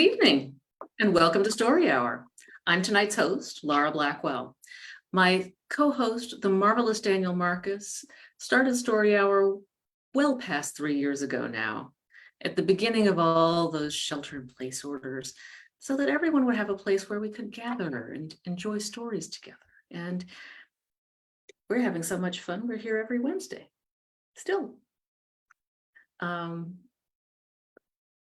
Good evening and welcome to Story Hour. I'm tonight's host, Laura Blackwell. My co-host, the marvelous Daniel Marcus, started Story Hour well past 3 years ago now, at the beginning of all those shelter-in-place orders, so that everyone would have a place where we could gather and enjoy stories together. And we're having so much fun. We're here every Wednesday, still.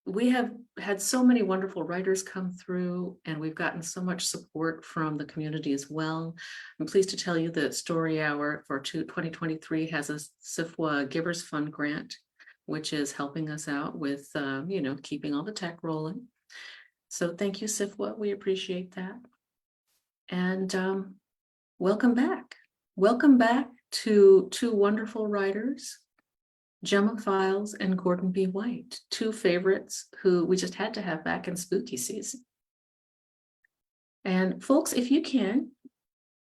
We have had so many wonderful writers come through, and we've gotten so much support from the community as well. I'm pleased to tell you that Story Hour for 2023 has a SIFWA Givers Fund grant, which is helping us out with, keeping all the tech rolling. So thank you, SIFWA. We appreciate that. And welcome back. Welcome back to two wonderful writers, Gemma Files and Gordon B. White, two favorites who we just had to have back in spooky season. And folks, if you can,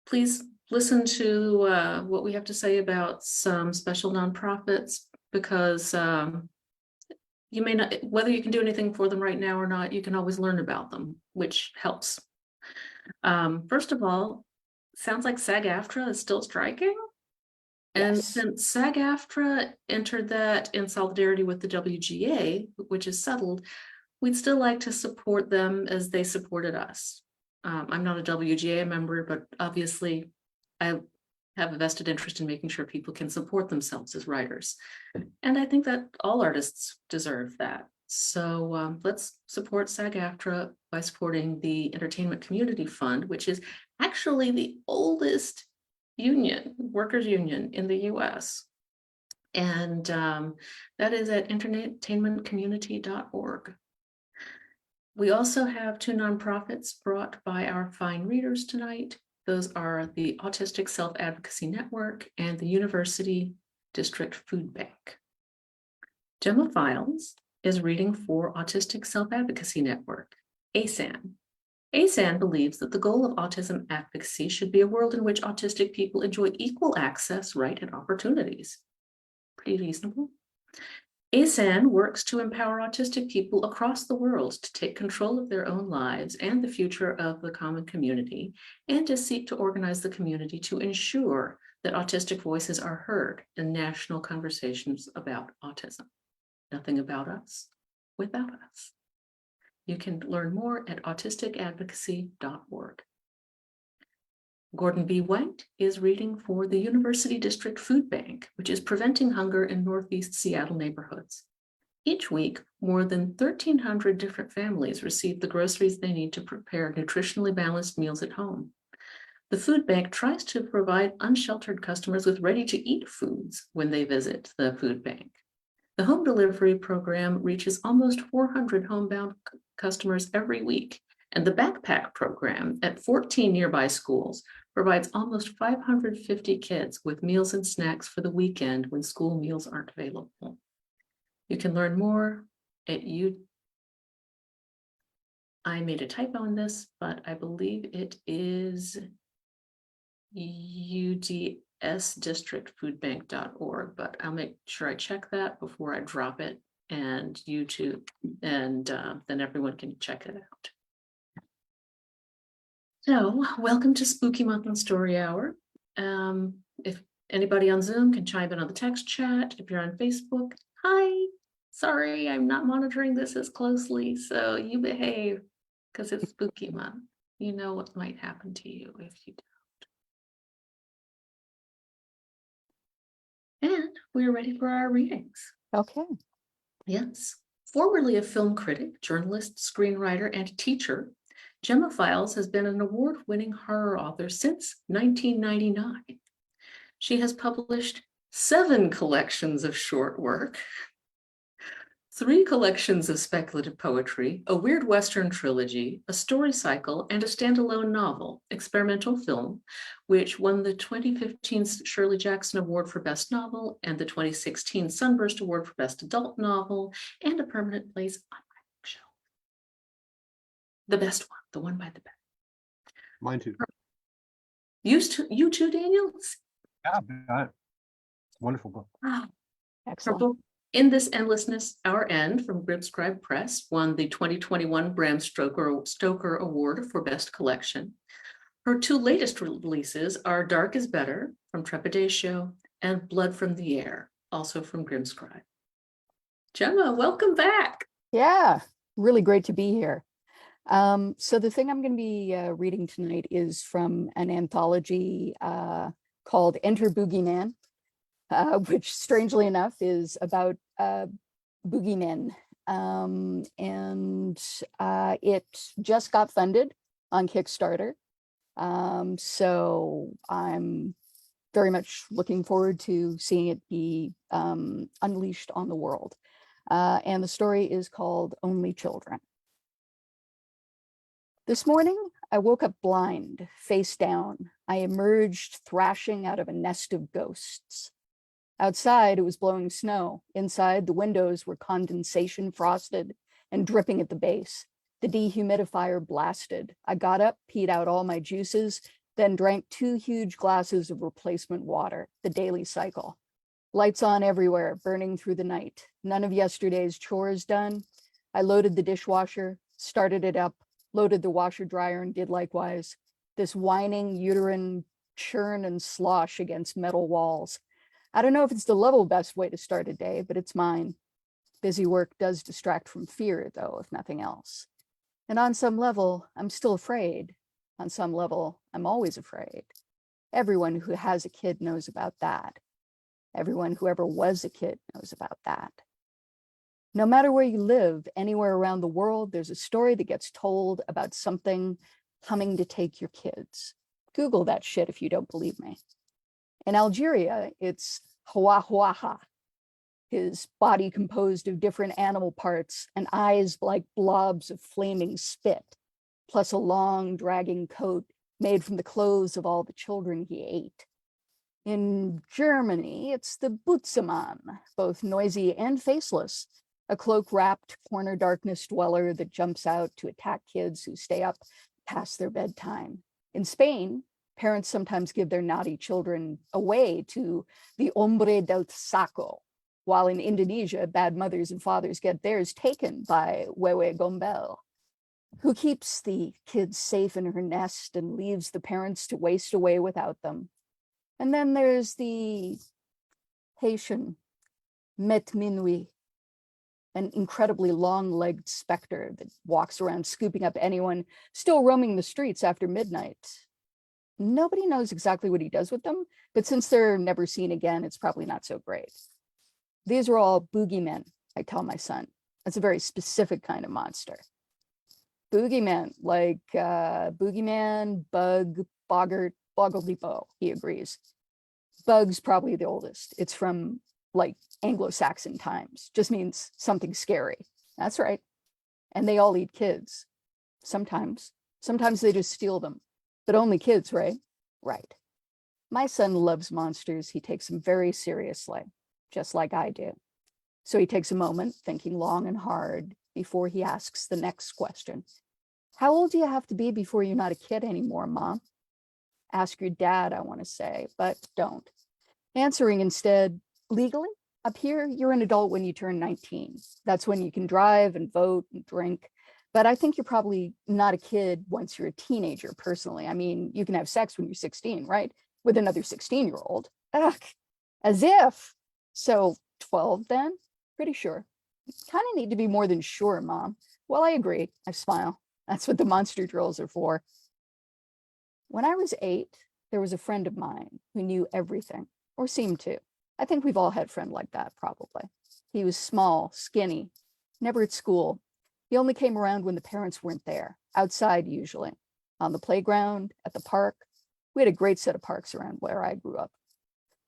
please listen to what we have to say about some special nonprofits, because you may not, whether you can do anything for them right now or not, you can always learn about them, which helps. First of all, sounds like SAG-AFTRA is still striking. And Yes. since SAG-AFTRA entered that in solidarity with the WGA, which is settled, we'd still like to support them as they supported us. I'm not a WGA member, but obviously I have a vested interest in making sure people can support themselves as writers. And I think that all artists deserve that. So let's support SAG-AFTRA by supporting the Entertainment Community Fund, which is actually the oldest union, workers union in the US. And that is at entertainmentcommunity.org. We also have two nonprofits brought by our fine readers tonight. Those are the Autistic Self-Advocacy Network and the University District Food Bank. Gemma Files is reading for Autistic Self-Advocacy Network, ASAN. ASAN believes that the goal of autism advocacy should be a world in which autistic people enjoy equal access, right, and opportunities. Pretty reasonable. ASAN works to empower autistic people across the world to take control of their own lives and the future of the common community, and to seek to organize the community to ensure that autistic voices are heard in national conversations about autism. Nothing about us without us. You can learn more at autisticadvocacy.org. Gordon B. White is reading for the University District Food Bank, which is preventing hunger in Northeast Seattle neighborhoods. Each week, more than 1,300 different families receive the groceries they need to prepare nutritionally balanced meals at home. The food bank tries to provide unsheltered customers with ready-to-eat foods when they visit the food bank. The home delivery program reaches almost 400 homebound customers every week, and the backpack program at 14 nearby schools provides almost 550 kids with meals and snacks for the weekend when school meals aren't available. You can learn more at I made a typo in this, but I believe it is udsdistrictfoodbank.org, but I'll make sure I check that before I drop it and YouTube, and then everyone can check it out. So welcome to Spooky Month on Story Hour. If anybody on Zoom can chime in on the text chat. If you're on Facebook, hi, sorry, I'm not monitoring this as closely, so you behave, because it's Spooky Month. You know what might happen to you if you don't. And we're ready for our readings. Okay. Yes. Formerly a film critic, journalist, screenwriter, and teacher, Gemma Files has been an award-winning horror author since 1999. She has published 7 collections of short work, 3 collections of speculative poetry, a weird Western trilogy, a story cycle, and a standalone novel, Experimental Film, which won the 2015 Shirley Jackson Award for Best Novel and the 2016 Sunburst Award for Best Adult Novel, and a permanent place on my bookshelf. The best one, the one by the bed. Mine too. You too, Daniel? Yeah, got it. It's a wonderful book. Wow. Excellent. Her book In This Endlessness, Our End from Grimscribe Press won the 2021 Bram Stoker Award for Best Collection. Her two latest releases are Dark is Better from Trepidatio and Blood from the Air, also from Grimscribe. Gemma, welcome back. Yeah, really great to be here. So the thing I'm going to be reading tonight is from an anthology called Enter Boogeyman, which strangely enough is about boogeymen. It just got funded on Kickstarter. So I'm very much looking forward to seeing it be unleashed on the world. And the story is called Only Children. This morning, I woke up blind, face down. I emerged thrashing out of a nest of ghosts. Outside, it was blowing snow. Inside, the windows were condensation frosted and dripping at the base. The dehumidifier blasted. I got up, peed out all my juices, then drank 2 huge glasses of replacement water, the daily cycle. Lights on everywhere, burning through the night. None of yesterday's chores done. I loaded the dishwasher, started it up, loaded the washer dryer and did likewise. This whining uterine churn and slosh against metal walls. I don't know if it's the level best way to start a day, but it's mine. Busy work does distract from fear, though, if nothing else. And on some level, I'm still afraid. On some level, I'm always afraid. Everyone who has a kid knows about that. Everyone who ever was a kid knows about that. No matter where you live, anywhere around the world, there's a story that gets told about something coming to take your kids. Google that shit if you don't believe me. In Algeria, it's Hawa, his body composed of different animal parts and eyes like blobs of flaming spit, plus a long, dragging coat made from the clothes of all the children he ate. In Germany, it's the Butzemann, both noisy and faceless, a cloak-wrapped corner darkness dweller that jumps out to attack kids who stay up past their bedtime. In Spain, parents sometimes give their naughty children away to the hombre del saco, while in Indonesia, bad mothers and fathers get theirs taken by Wewe Gombel, who keeps the kids safe in her nest and leaves the parents to waste away without them. And then there's the Haitian Met Minuit, an incredibly long-legged specter that walks around scooping up anyone still roaming the streets after midnight. Nobody knows exactly what he does with them, but since they're never seen again, it's probably not so great. These are all boogeymen, I tell my son. That's a very specific kind of monster. Boogeyman, like boogeyman, bug, boggart, boggledy-bo, he agrees. Bug's probably the oldest. It's from like Anglo-Saxon times, just means something scary. That's right. And they all eat kids. Sometimes they just steal them, but only kids, right? Right. My son loves monsters. He takes them very seriously, just like I do. So he takes a moment, thinking long and hard before he asks the next question. How old do you have to be before you're not a kid anymore, Mom? Ask your dad, I want to say, but don't. Answering instead, legally, up here, you're an adult when you turn 19. That's when you can drive and vote and drink. But I think you're probably not a kid once you're a teenager, personally. I mean, you can have sex when you're 16, right? With another 16-year-old. Ugh, as if. So 12 then? Pretty sure. You kind of need to be more than sure, Mom. Well, I agree. I smile. That's what the monster drills are for. When I was 8, there was a friend of mine who knew everything, or seemed to. I think we've all had a friend like that, probably. He was small, skinny, never at school. He only came around when the parents weren't there, outside usually, on the playground, at the park. We had a great set of parks around where I grew up.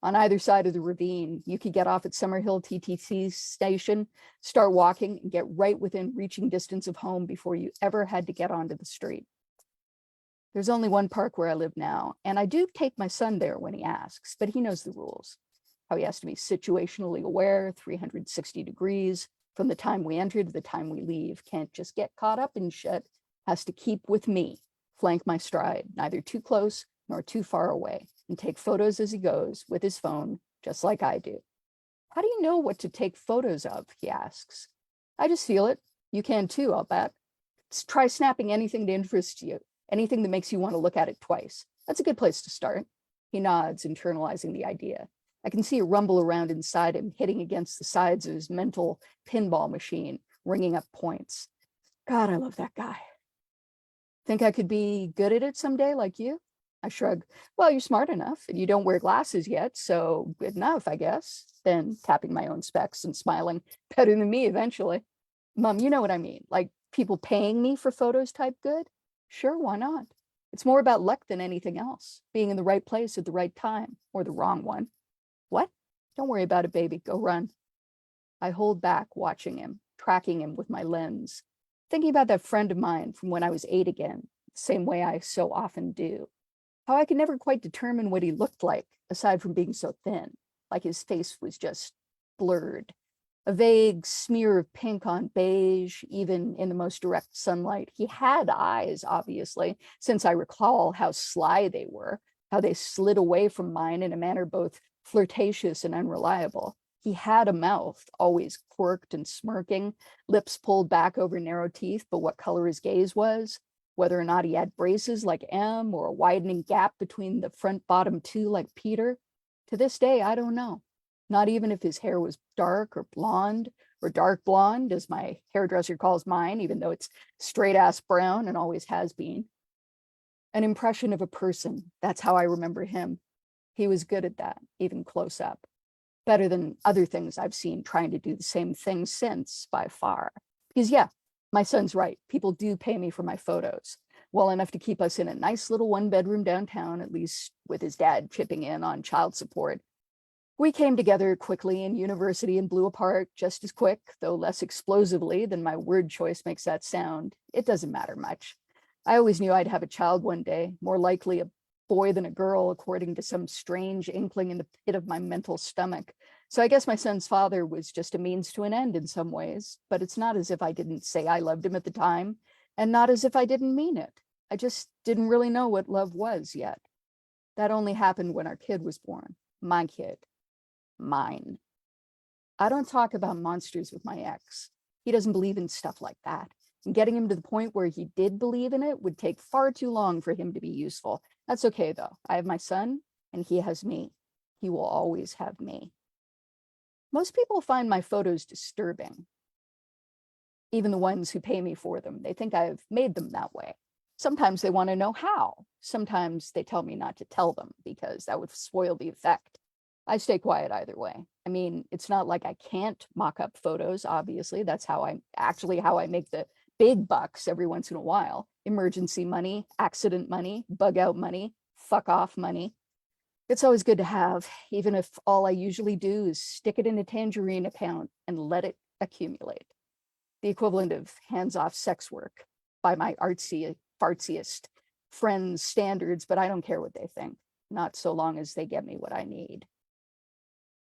On either side of the ravine, you could get off at Summerhill TTC station, start walking, and get right within reaching distance of home before you ever had to get onto the street. There's only one park where I live now, and I do take my son there when he asks, but he knows the rules. How he has to be situationally aware, 360 degrees, from the time we enter to the time we leave. Can't just get caught up in shit. Has to keep with me, flank my stride, neither too close nor too far away, and take photos as he goes with his phone, just like I do. How do you know what to take photos of? He asks. I just feel it. You can too, I'll bet. Try snapping anything that interests you, anything that makes you want to look at it twice. That's a good place to start. He nods, internalizing the idea. I can see a rumble around inside him, hitting against the sides of his mental pinball machine, ringing up points. God, I love that guy. Think I could be good at it someday like you? I shrug. Well, you're smart enough, and you don't wear glasses yet, so good enough, I guess. Then tapping my own specs and smiling. Better than me eventually. Mom, you know what I mean. Like people paying me for photos type good? Sure, why not? It's more about luck than anything else. Being in the right place at the right time, or the wrong one. What? Don't worry about it, baby. Go run. I hold back, watching him, tracking him with my lens, thinking about that friend of mine from when I was 8 again, the same way I so often do. How I could never quite determine what he looked like, aside from being so thin, like his face was just blurred. A vague smear of pink on beige, even in the most direct sunlight. He had eyes, obviously, since I recall how sly they were, how they slid away from mine in a manner both flirtatious and unreliable. He had a mouth, always quirked and smirking, lips pulled back over narrow teeth, but what color his gaze was, whether or not he had braces like M or a widening gap between the front bottom two like Peter, to this day, I don't know. Not even if his hair was dark or dark blonde, as my hairdresser calls mine, even though it's straight ass brown and always has been. An impression of a person. That's how I remember him. He was good at that, even close up. Better than other things I've seen trying to do the same thing since, by far. Because yeah, my son's right. People do pay me for my photos. Well enough to keep us in a nice little 1-bedroom downtown, at least with his dad chipping in on child support. We came together quickly in university and blew apart just as quick, though less explosively than my word choice makes that sound. It doesn't matter much. I always knew I'd have a child one day, more likely a boy than a girl, according to some strange inkling in the pit of my mental stomach. So I guess my son's father was just a means to an end in some ways, but it's not as if I didn't say I loved him at the time, and not as if I didn't mean it. I just didn't really know what love was yet. That only happened when our kid was born. My kid. Mine. I don't talk about monsters with my ex. He doesn't believe in stuff like that. And getting him to the point where he did believe in it would take far too long for him to be useful. That's okay, though. I have my son, and he has me. He will always have me. Most people find my photos disturbing. Even the ones who pay me for them. They think I've made them that way. Sometimes they want to know how. Sometimes they tell me not to tell them because that would spoil the effect. I stay quiet either way. I mean, it's not like I can't mock up photos, obviously. That's how I make the big bucks every once in a while. Emergency money, accident money, bug out money, fuck off money. It's always good to have, even if all I usually do is stick it in a Tangerine account and let it accumulate. The equivalent of hands-off sex work by my fartsiest friends' standards, but I don't care what they think, not so long as they get me what I need.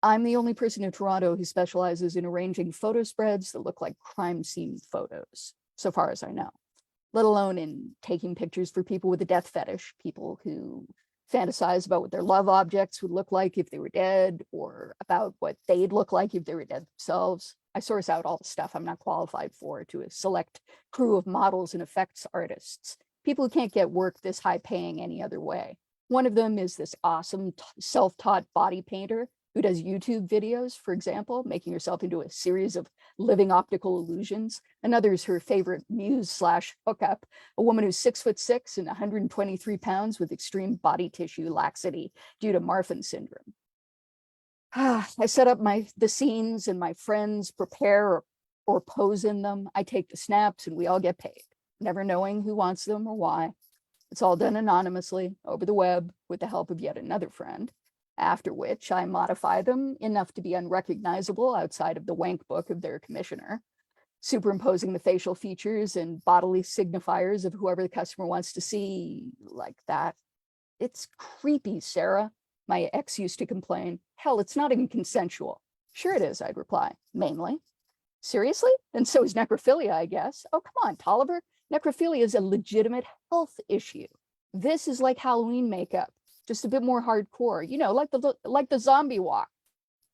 I'm the only person in Toronto who specializes in arranging photo spreads that look like crime scene photos, so far as I know, let alone in taking pictures for people with a death fetish, people who fantasize about what their love objects would look like if they were dead, or about what they'd look like if they were dead themselves. I source out all the stuff I'm not qualified for to a select crew of models and effects artists, people who can't get work this high paying any other way. One of them is this awesome self-taught body painter who does YouTube videos, for example, making herself into a series of living optical illusions. Another is her favorite muse/hookup, a woman who's 6'6" and 123 pounds with extreme body tissue laxity due to Marfan syndrome. I set up the scenes and my friends prepare or pose in them. I take the snaps and we all get paid, never knowing who wants them or why. It's all done anonymously over the web with the help of yet another friend. After which I modify them enough to be unrecognizable outside of the wank book of their commissioner, superimposing the facial features and bodily signifiers of whoever the customer wants to see like that. It's creepy, Sarah, my ex used to complain. Hell, it's not even consensual. Sure it is, I'd reply, mainly. Seriously? Then so is necrophilia, I guess. Oh, come on, Tolliver. Necrophilia is a legitimate health issue. This is like Halloween makeup. Just a bit more hardcore, you know, like the zombie walk.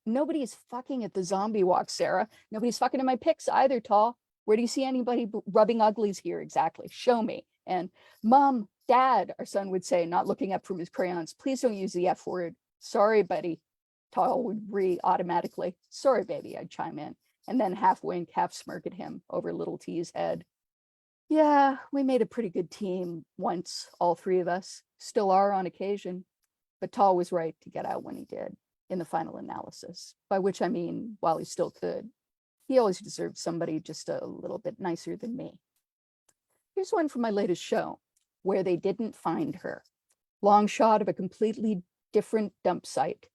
Nobody's fucking at the zombie walk, Sarah. Nobody's fucking in my pics either, Tall. Where do you see anybody rubbing uglies here exactly? Show me. And Mom, Dad, our son would say, not looking up from his crayons, please don't use the F word. Sorry, buddy. Tall would agree automatically. Sorry, baby, I'd chime in, and then half wink, half smirk at him over little T's head. Yeah, we made a pretty good team once, all three of us. Still are on occasion. But Tall was right to get out when he did in the final analysis, by which I mean while he still could. He always deserved somebody just a little bit nicer than me. Here's one from my latest show, Where They Didn't Find Her. Long shot of a completely different dump site.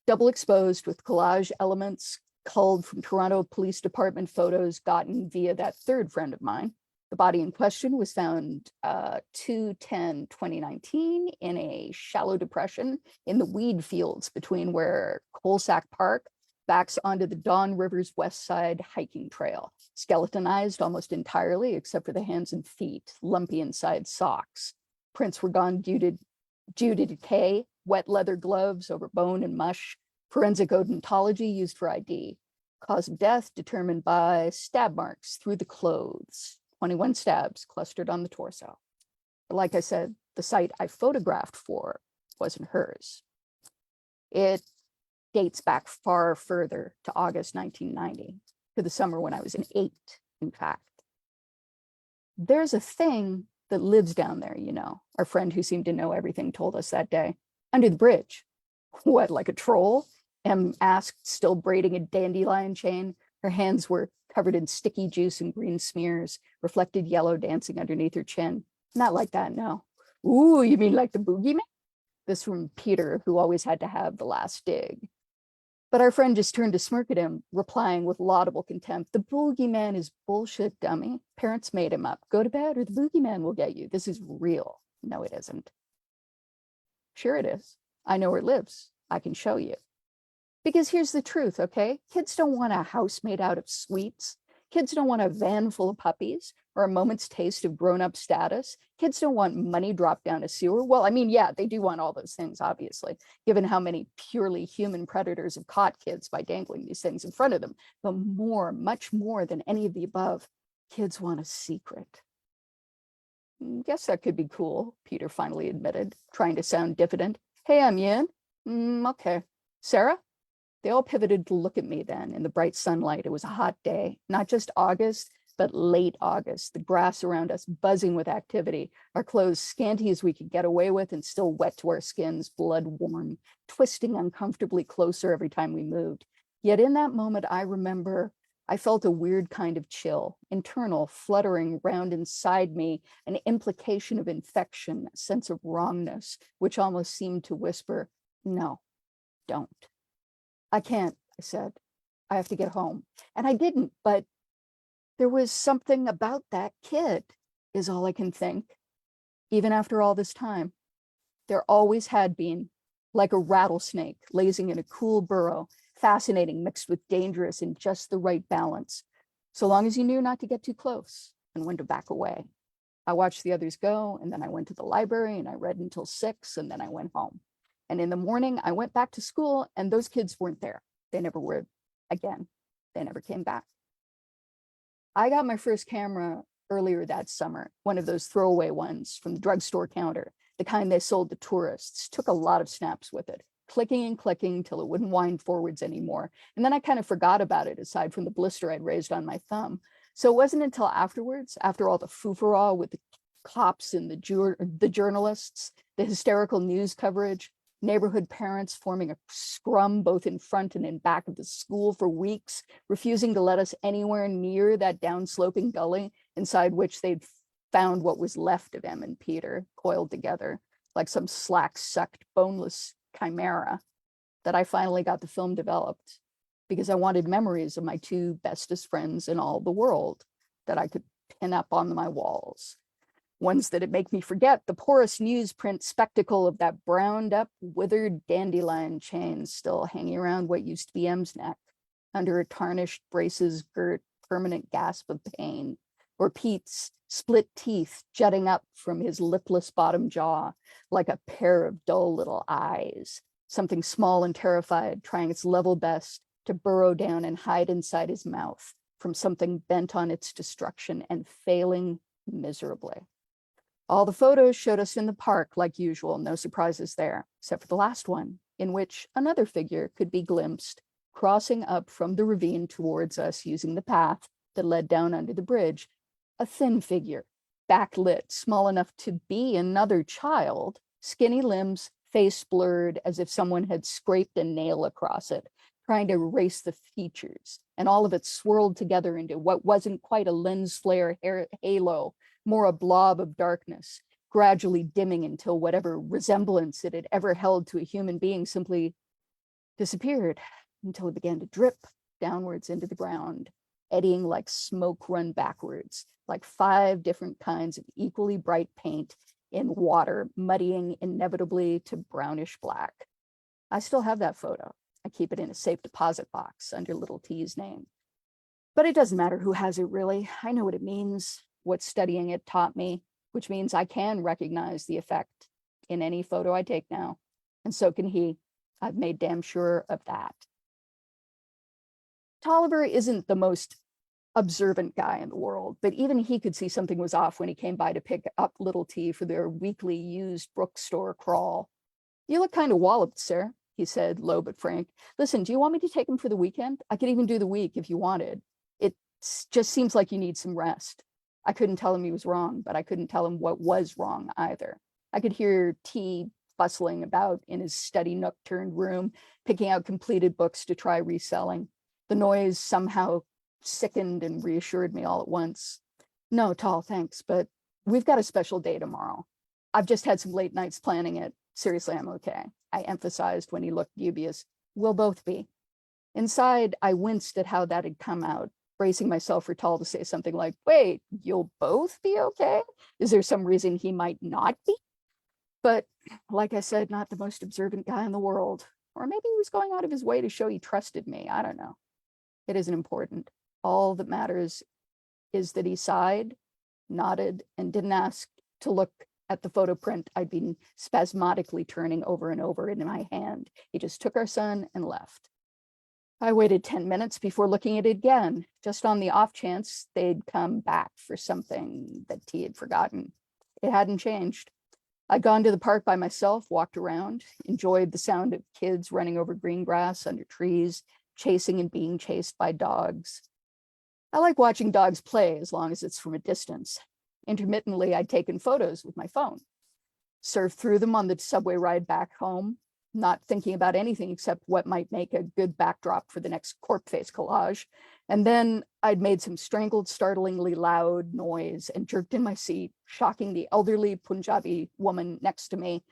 Double exposed with collage elements culled from Toronto Police Department photos gotten via that third friend of mine. The body in question was found 2/10/2019 in a shallow depression in the weed fields between where Coalsack Park backs onto the Don River's west side hiking trail, skeletonized almost entirely except for the hands and feet, lumpy inside socks. Prints were gone due to decay, wet leather gloves over bone and mush, forensic odontology used for ID. Cause of death determined by stab marks through the clothes. 21 stabs clustered on the torso. But like I said, the site I photographed for wasn't hers. It dates back far further to August 1990, to the summer when I was in 8, in fact. There's a thing that lives down there, you know, our friend who seemed to know everything told us that day. Under the bridge. What, like a troll? Em asked, still braiding a dandelion chain. Her hands were covered in sticky juice and green smears, reflected yellow dancing underneath her chin. Not like that, no. Ooh, you mean like the boogeyman? This from Peter, who always had to have the last dig. But our friend just turned to smirk at him, replying with laudable contempt, the boogeyman is bullshit, dummy. Parents made him up. Go to bed or the boogeyman will get you. This is real. No, it isn't. Sure it is. I know where it lives. I can show you. Because here's the truth, okay? Kids don't want a house made out of sweets. Kids don't want a van full of puppies or a moment's taste of grown-up status. Kids don't want money dropped down a sewer. Well, I mean, yeah, they do want all those things, obviously, given how many purely human predators have caught kids by dangling these things in front of them. But more, much more than any of the above, kids want a secret. Guess that could be cool, Peter finally admitted, trying to sound diffident. Hey, I'm Yin. Okay. Sarah? They all pivoted to look at me then in the bright sunlight. It was a hot day, not just August, but late August, the grass around us buzzing with activity, our clothes scanty as we could get away with and still wet to our skins, blood warm, twisting uncomfortably closer every time we moved. Yet in that moment, I remember I felt a weird kind of chill, internal, fluttering round inside me, an implication of infection, a sense of wrongness, which almost seemed to whisper, no, don't. I can't, I said. I have to get home. And I didn't, but there was something about that kid, is all I can think. Even after all this time, there always had been, like a rattlesnake lazing in a cool burrow, fascinating mixed with dangerous in just the right balance, so long as you knew not to get too close and when to back away. I watched the others go, and then I went to the library and I read until 6, and then I went home. And in the morning, I went back to school, and those kids weren't there. They never were again. They never came back. I got my first camera earlier that summer, one of those throwaway ones from the drugstore counter, the kind they sold to tourists. Took a lot of snaps with it, clicking and clicking till it wouldn't wind forwards anymore. And then I kind of forgot about it, aside from the blister I'd raised on my thumb. So it wasn't until afterwards, after all the foo-for-all with the cops and the journalists, the hysterical news coverage, neighborhood parents forming a scrum both in front and in back of the school for weeks, refusing to let us anywhere near that downsloping gully inside which they'd found what was left of Em and Peter, coiled together like some slack-sucked, boneless chimera, that I finally got the film developed because I wanted memories of my two bestest friends in all the world that I could pin up on my walls. Ones that'd make me forget the porous newsprint spectacle of that browned up, withered dandelion chain still hanging around what used to be Em's neck, under a tarnished braces girt permanent gasp of pain, or Pete's split teeth jutting up from his lipless bottom jaw like a pair of dull little eyes, something small and terrified, trying its level best to burrow down and hide inside his mouth from something bent on its destruction and failing miserably. All the photos showed us in the park like usual, no surprises there, except for the last one, in which another figure could be glimpsed crossing up from the ravine towards us using the path that led down under the bridge. A thin figure, backlit, small enough to be another child, skinny limbs, face blurred as if someone had scraped a nail across it, trying to erase the features, and all of it swirled together into what wasn't quite a lens flare halo, more a blob of darkness, gradually dimming until whatever resemblance it had ever held to a human being simply disappeared, until it began to drip downwards into the ground, eddying like smoke run backwards, like 5 different kinds of equally bright paint in water, muddying inevitably to brownish black. I still have that photo. I keep it in a safe deposit box under little T's name. But it doesn't matter who has it, really. I know what it means, what studying it taught me, which means I can recognize the effect in any photo I take now. And so can he. I've made damn sure of that. Tolliver isn't the most observant guy in the world, but even he could see something was off when he came by to pick up little T for their weekly used bookstore crawl. "You look kind of walloped, sir," he said, low but frank. "Listen, do you want me to take him for the weekend? I could even do the week if you wanted. It just seems like you need some rest." I couldn't tell him he was wrong, but I couldn't tell him what was wrong either. I could hear T bustling about in his study nook-turned room, picking out completed books to try reselling. The noise somehow sickened and reassured me all at once. "No, Tall, thanks, but we've got a special day tomorrow. I've just had some late nights planning it. Seriously, I'm okay," I emphasized when he looked dubious. "We'll both be." Inside, I winced at how that had come out, bracing myself for Tall to say something like, "Wait, you'll both be okay? Is there some reason he might not be?" But like I said, not the most observant guy in the world. Or maybe he was going out of his way to show he trusted me. I don't know. It isn't important. All that matters is that he sighed, nodded, and didn't ask to look at the photo print I'd been spasmodically turning over and over in my hand. He just took our son and left. I waited 10 minutes before looking at it again, just on the off chance they'd come back for something that T had forgotten. It hadn't changed. I'd gone to the park by myself, walked around, enjoyed the sound of kids running over green grass under trees, chasing and being chased by dogs. I like watching dogs play as long as it's from a distance. Intermittently, I'd taken photos with my phone, surfed through them on the subway ride back home, not thinking about anything except what might make a good backdrop for the next corpse face collage. And then I'd made some strangled, startlingly loud noise and jerked in my seat, shocking the elderly Punjabi woman next to me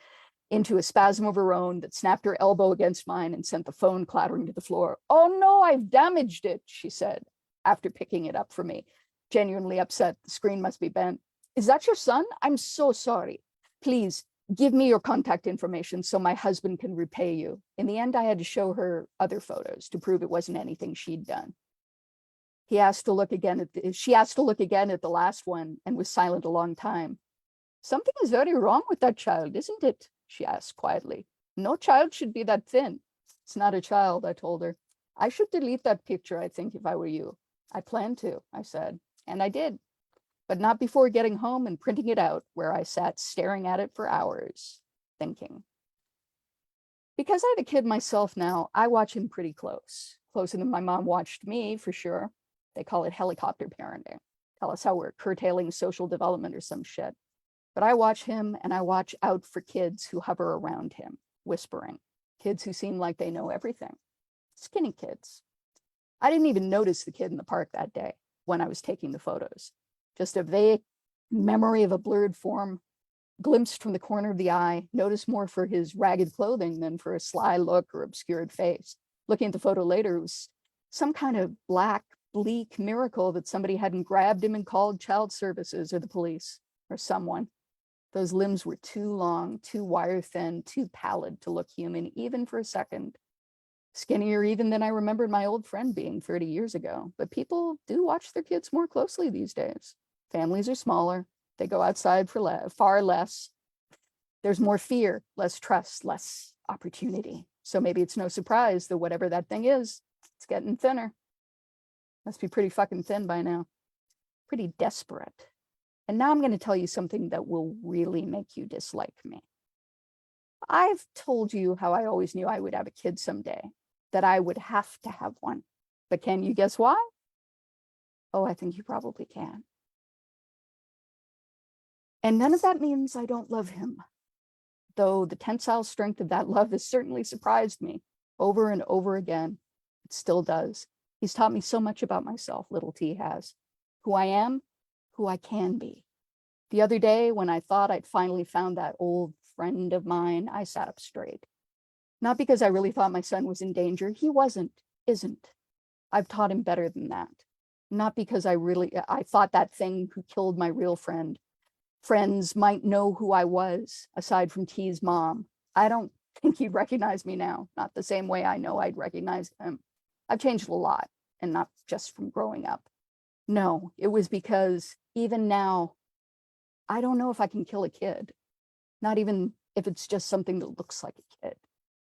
into a spasm of her own that snapped her elbow against mine and sent the phone clattering to the floor. "Oh no, I've damaged it," she said, after picking it up for me, genuinely upset. The screen must be bent. "Is that your son? I'm so sorry. Please give me your contact information so my husband can repay you." In the end, I had to show her other photos to prove it wasn't anything she'd done. She asked to look again at the last one and was silent a long time. "Something is very wrong with that child, isn't it?" she asked quietly. "No child should be that thin." "It's not a child," I told her. "I should delete that picture, I think, if I were you." "I plan to," I said, and I did, but not before getting home and printing it out, where I sat staring at it for hours, thinking. Because I have a kid myself now, I watch him pretty closer than my mom watched me, for sure. They call it helicopter parenting. Tell us how we're curtailing social development or some shit. But I watch him and I watch out for kids who hover around him, whispering. Kids who seem like they know everything. Skinny kids. I didn't even notice the kid in the park that day when I was taking the photos. Just a vague memory of a blurred form, glimpsed from the corner of the eye, noticed more for his ragged clothing than for a sly look or obscured face. Looking at the photo later, it was some kind of black, bleak miracle that somebody hadn't grabbed him and called child services or the police or someone. Those limbs were too long, too wire-thin, too pallid to look human, even for a second. Skinnier even than I remembered my old friend being 30 years ago. But people do watch their kids more closely these days. Families are smaller. They go outside for far less. There's more fear, less trust, less opportunity. So maybe it's no surprise that whatever that thing is, it's getting thinner. Must be pretty fucking thin by now. Pretty desperate. And now I'm going to tell you something that will really make you dislike me. I've told you how I always knew I would have a kid someday, that I would have to have one. But can you guess why? Oh, I think you probably can. And none of that means I don't love him, though the tensile strength of that love has certainly surprised me over and over again. It still does. He's taught me so much about myself, little T has. Who I am, who I can be. The other day, when I thought I'd finally found that old friend of mine, I sat up straight. Not because I really thought my son was in danger. He isn't. I've taught him better than that. Not because I thought that thing who killed my real friends might know who I was, aside from T's mom. I don't think he'd recognize me now, not the same way I know I'd recognize him. I've changed a lot, and not just from growing up. No, it was because even now, I don't know if I can kill a kid, not even if it's just something that looks like a kid.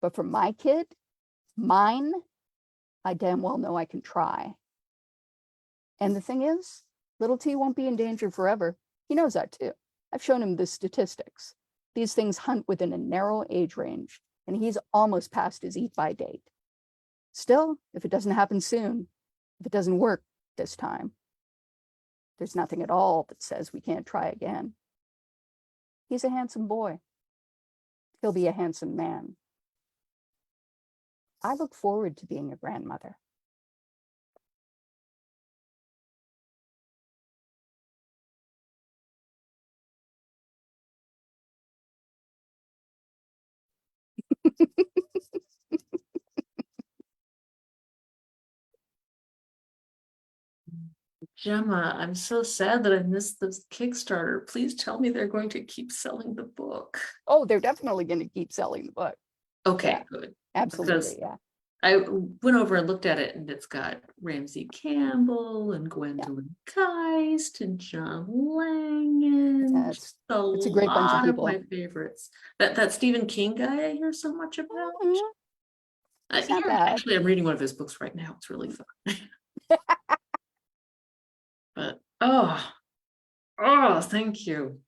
But for my kid, mine, I damn well know I can try. And the thing is, little T won't be in danger forever. He knows that too. I've shown him the statistics. These things hunt within a narrow age range, and he's almost past his eat-by date. Still, if it doesn't happen soon, if it doesn't work this time, there's nothing at all that says we can't try again. He's a handsome boy. He'll be a handsome man. I look forward to being a grandmother. Gemma, I'm so sad that I missed this Kickstarter. Please tell me they're going to keep selling the book. Oh, they're definitely going to keep selling the book. Okay, Yeah, good. absolutely, Because yeah. I went over and looked at it, and it's got Ramsey Campbell and Gwendolyn Geist and John Langan. It's Just a great bunch of lot people. my favorites. That Stephen King guy I hear so much about. It's not Yeah, bad. actually, I'm reading one of his books right now. It's really fun. But thank you.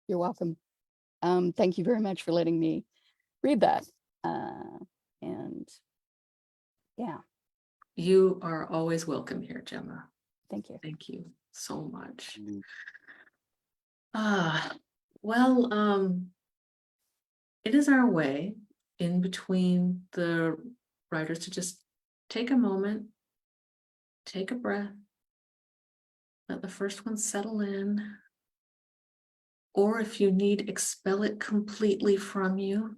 You're welcome. Thank you very much for letting me read that. And yeah, You are always welcome here, Gemma. thank you. Thank you so much. Mm. Well, it is our way in between the writers to just take a moment, take a breath, let the first one settle in, or if you need, expel it completely from you,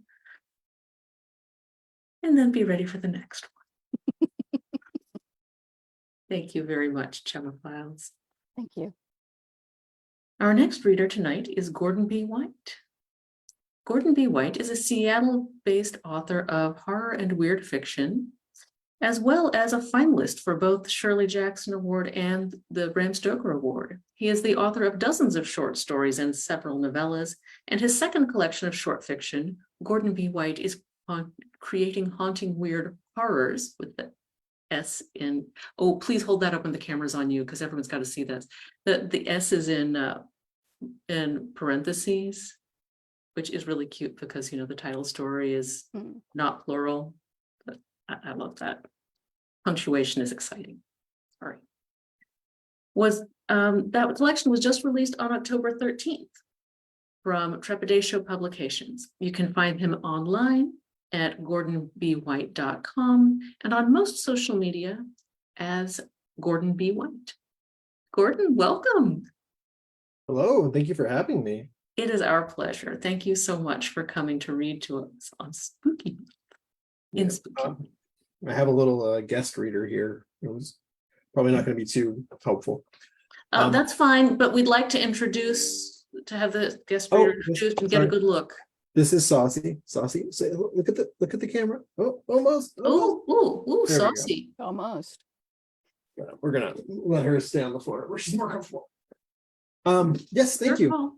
and then be ready for the next one. Thank you very much, Gemma Files. Thank you. Our next reader tonight is Gordon B. White. Gordon B. White is a Seattle-based author of horror and weird fiction, as well as a finalist for both the Shirley Jackson Award and the Bram Stoker Award. He is the author of dozens of short stories and several novellas, and his second collection of short fiction, Gordon B. White, is creating haunting weird horrors with the S in, oh, please hold that up when the camera's on you, because everyone's got to see this. The S is in parentheses, which is really cute because, you know, the title story is not plural, but I love that. Punctuation is exciting. Sorry. That collection was just released on October 13th from Trepidation Publications. You can find him online at gordonbwhite.com and on most social media as Gordon B. White. Gordon, welcome. Hello, thank you for having me. It is our pleasure. Thank you so much for coming to read to us on Spooky. In Spooky. I have a little guest reader here. It was probably not going to be too helpful. That's fine, but we'd like to have the guest reader introduced and get a good look. This is Saucy. Saucy, say, look at the camera. Oh, almost. Oh, Saucy. Almost. Yeah, we're gonna let her stay on the floor where she's more comfortable. Yes, thank you.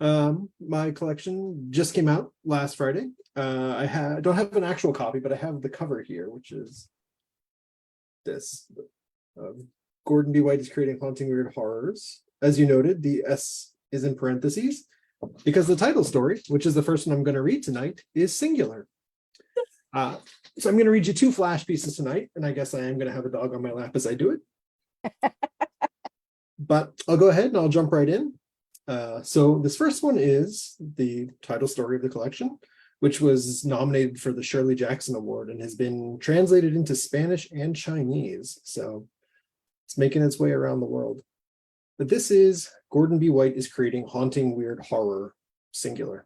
My collection just came out last Friday. I don't have an actual copy, but I have the cover here, which is this. Gordon B. White is creating haunting weird horrors. As you noted, the S is in parentheses because the title story, which is the first one I'm going to read tonight, is singular. So I'm going to read you 2 flash pieces tonight, and I guess I am going to have a dog on my lap as I do it. But I'll go ahead and I'll jump right in. So this first one is the title story of the collection, which was nominated for the Shirley Jackson Award and has been translated into Spanish and Chinese. So it's making its way around the world. But this is Gordon B. White is creating haunting weird horror, singular.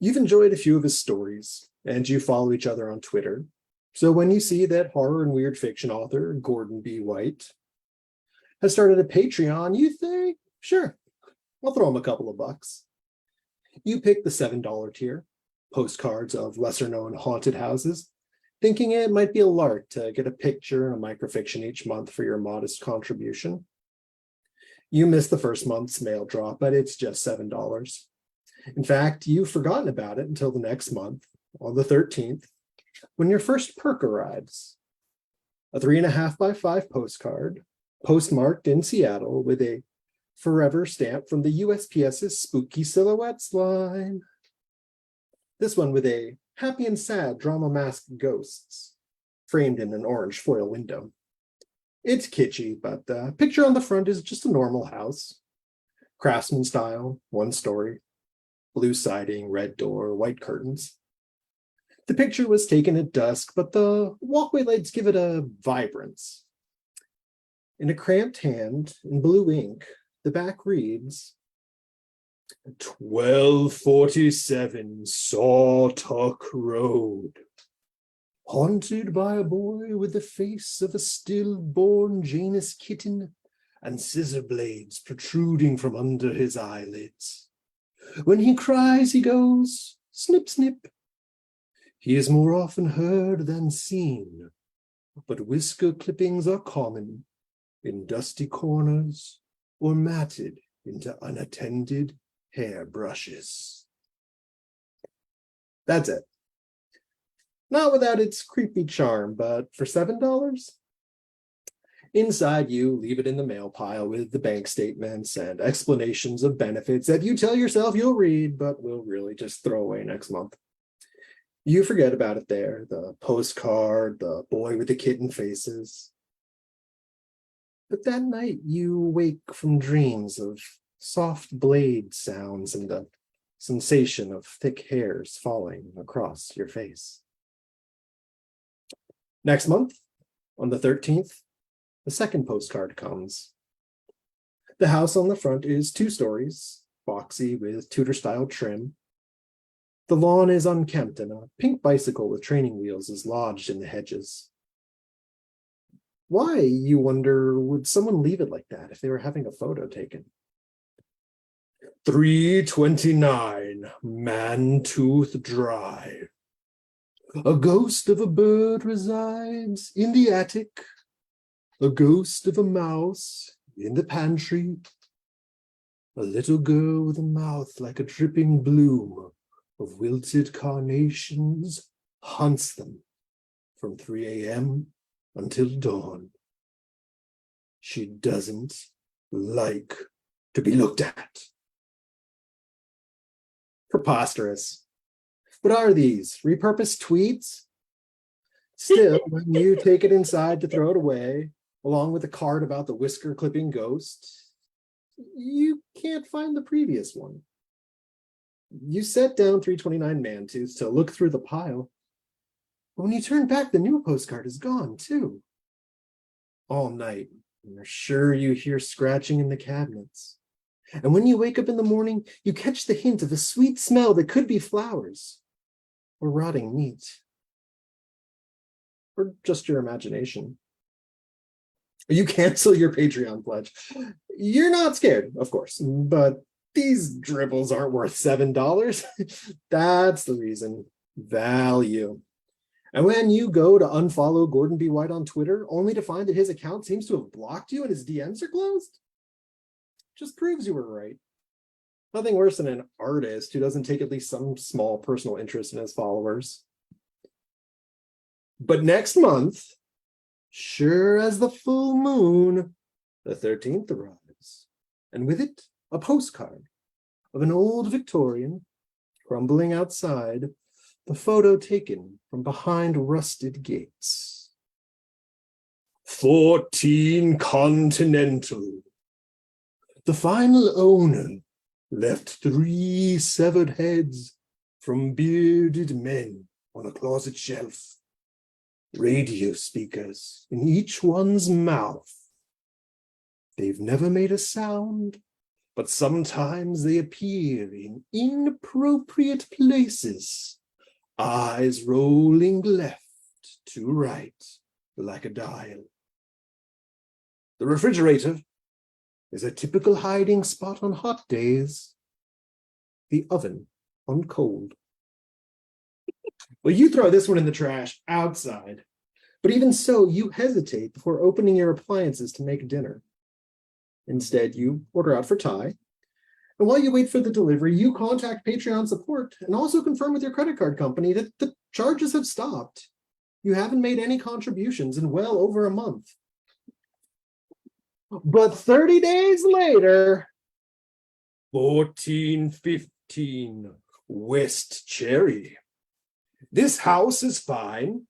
You've enjoyed a few of his stories, and you follow each other on Twitter. So when you see that horror and weird fiction author, Gordon B. White, has started a Patreon, you think, sure, I'll throw him a couple of bucks. You pick the $7 tier, postcards of lesser-known haunted houses, thinking it might be a lark to get a picture and a microfiction each month for your modest contribution. You missed the first month's mail drop, but it's just $7. In fact, you've forgotten about it until the next month, on the 13th, when your first perk arrives. A 3.5 by 5 postcard, postmarked in Seattle with a forever stamp from the USPS's Spooky Silhouettes line. This one with a happy and sad drama masked ghosts, framed in an orange foil window. It's kitschy, but the picture on the front is just a normal house. Craftsman style, 1 story, blue siding, red door, white curtains. The picture was taken at dusk, but the walkway lights give it a vibrance. In a cramped hand, in blue ink, the back reads, 1247 Sawtuck Road. Haunted by a boy with the face of a stillborn Janus kitten and scissor blades protruding from under his eyelids. When he cries, he goes, snip, snip. He is more often heard than seen, but whisker clippings are common in dusty corners or matted into unattended hairbrushes. That's it. Not without its creepy charm, but for $7? Inside, you leave it in the mail pile with the bank statements and explanations of benefits that you tell yourself you'll read, but will really just throw away next month. You forget about it there, the postcard, the boy with the kitten faces. But that night, you wake from dreams of soft blade sounds and the sensation of thick hairs falling across your face. Next month, on the 13th, the second postcard comes. The house on the front is 2 stories, boxy with Tudor-style trim. The lawn is unkempt and a pink bicycle with training wheels is lodged in the hedges. Why, you wonder, would someone leave it like that if they were having a photo taken? 329 Mantooth Drive. A ghost of a bird resides in the attic. A ghost of a mouse in the pantry. A little girl with a mouth like a dripping bloom of wilted carnations haunts them from 3 a.m. until dawn. She doesn't like to be looked at. Preposterous. What are these? Repurposed tweets? Still, when you take it inside to throw it away, along with a card about the whisker clipping ghost, you can't find the previous one. You set down 329 Mantooth to look through the pile. But when you turn back, the new postcard is gone, too. All night, you're sure you hear scratching in the cabinets. And when you wake up in the morning, you catch the hint of a sweet smell that could be flowers or rotting meat. Or just your imagination. You cancel your Patreon pledge. You're not scared, of course, but these dribbles aren't worth $7. That's the reason. Value. And when you go to unfollow Gordon B. White on Twitter, only to find that his account seems to have blocked you and his DMs are closed, just proves you were right. Nothing worse than an artist who doesn't take at least some small personal interest in his followers. But next month, sure as the full moon, the 13th arrives, and with it, a postcard of an old Victorian crumbling outside, the photo taken from behind rusted gates. 14 Continental. The final owner left 3 severed heads from bearded men on a closet shelf. Radio speakers in each one's mouth. They've never made a sound, but sometimes they appear in inappropriate places, eyes rolling left to right like a dial. The refrigerator is a typical hiding spot on hot days, the oven on cold. Well, you throw this one in the trash outside, but even so, you hesitate before opening your appliances to make dinner. Instead, you order out for Thai, and while you wait for the delivery, you contact Patreon support and also confirm with your credit card company that the charges have stopped. You haven't made any contributions in well over a month. But 30 days later, 1415 West Cherry. This house is fine,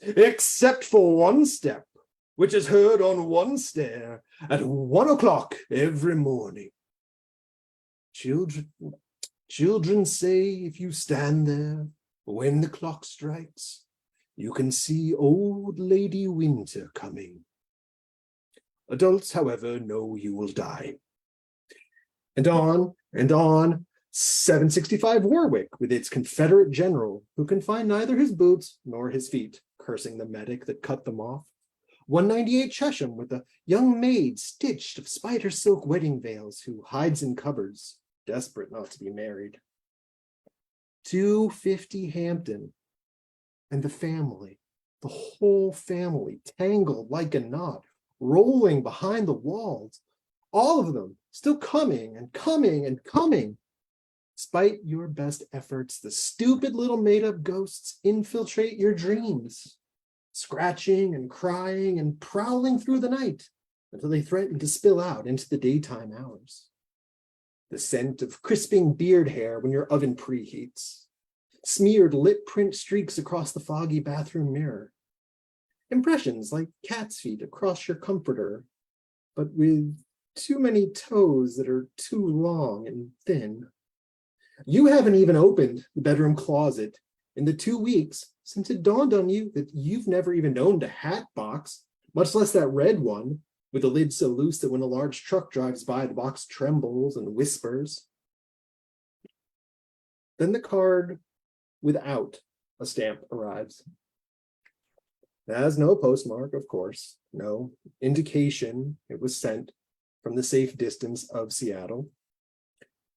except for one step, which is heard on one stair at 1 o'clock every morning. Children say if you stand there when the clock strikes, you can see old Lady Winter coming. Adults, however, know you will die. And on, 765 Warwick, with its Confederate general, who can find neither his boots nor his feet, cursing the medic that cut them off. 198 Chesham, with a young maid stitched of spider silk wedding veils who hides in cupboards, desperate not to be married. 250 Hampton, and the family, the whole family, tangled like a knot, rolling behind the walls, all of them still coming and coming and coming. Despite your best efforts, the stupid little made-up ghosts infiltrate your dreams, scratching and crying and prowling through the night until they threaten to spill out into the daytime hours. The scent of crisping beard hair when your oven preheats, smeared lip print streaks across the foggy bathroom mirror, impressions like cat's feet across your comforter, but with too many toes that are too long and thin. You haven't even opened the bedroom closet in the 2 weeks since it dawned on you that you've never even owned a hat box, much less that red one with the lid so loose that when a large truck drives by, the box trembles and whispers. Then the card without a stamp arrives. It has no postmark, of course, no indication it was sent from the safe distance of Seattle.